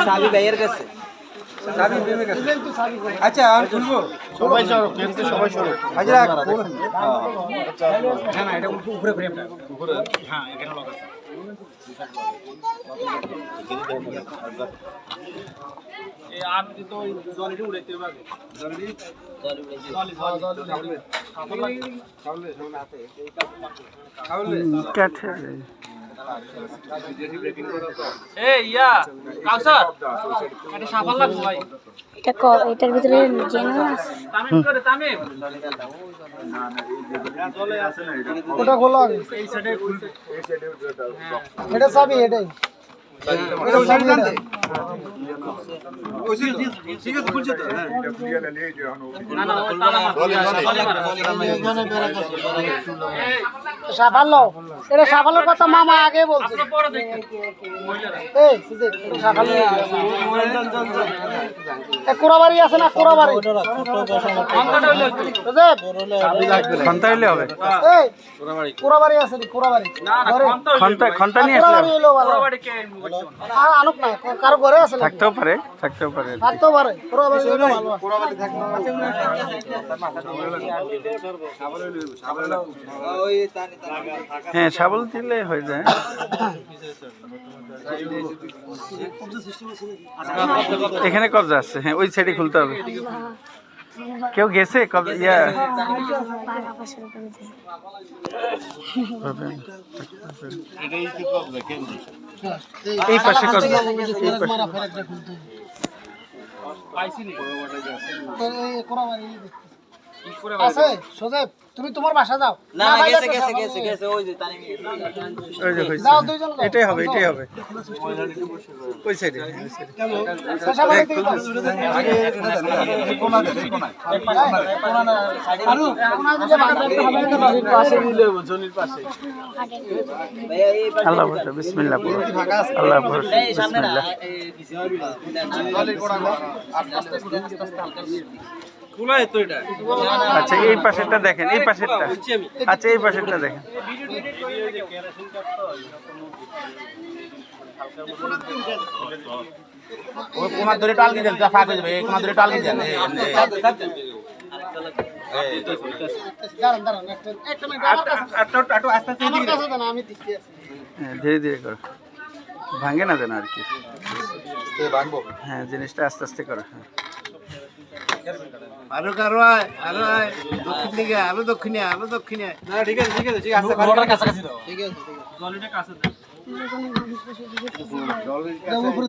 সাবি ভাইয়ের কাছে আচ্ছা আর খুলবো সবাই সরো কিন্তু সবাই সরো হাজরা না না এটা উপরে ফ্রেমটা উপরে হ্যাঁ এখানে লক আছে এই আপনি তো জলটি উড়াইতে পারবে জলটি এটার ভিতরে জেনো আছে ওটা খোলা আগে এটা চাবি এটাই এটা চাবি জানতে ওই ঠিক আছে খুলছে তো হ্যাঁ এটা খুলিয়ে নিয়ে এই যে না না ওই তালা সাফালো এটা সাফালোর কথা মামা আগে বলছে আপনি পরে দেখেন এই সুদে সাফালো এ কোরাবাড়ি আছে না কোরাবাড়ি ঘন্টাটা হইলো ঘন্টা হইলে হবে এই কোরাবাড়ি আছে নি কোরাবাড়ি না না ঘন্টা নিয়ে আসলাম কোরাবাড়ি কে আর আনুক না কারো ঘরে আছে থাকতেও পারে থাকতেও পারে কোরাবাড়ি হইলো ভালো কোরাবাড়ি থাকবে হ্যাঁ শাবল দিলে হয়ে যায় এখানে কবজা আছে হ্যাঁ ওই সাইডে খুলতে হবে কেউ গেছে এই পাশে কবজা আছে সোজেব তুমি তোমার বাসা যাও না গেছে ওই যে তানি যাও দুইজন এটাই হবে ওই সাইডে আল্লাহ ভরসা বিসমিল্লাহ পড়ো আল্লাহ ভরসা বিসমিল্লাহ আচ্ছা এই পাশেরটা দেখেন এই পাশেরটা আচ্ছা এই পাশেরটা দেখেন ওই কোনা ধরে টালকি দেন যা ফাঁক হয়ে যাবে এই কোনা ধরে টালকি দেন দাঁড়ান একটা মিনিট আস্তে আস্তে আমার কাছে দেন আমি দেখতে আছি ধীরে ধীরে করো ভাঙে না যেন আর কি ভাঙবো হ্যাঁ জিনিসটা আস্তে আস্তে করো হ্যাঁ আরো দক্ষিণে না ঠিক আছে আস্তে মোটর কাছাকাছি দাও ঠিক আছে জলটা কাছে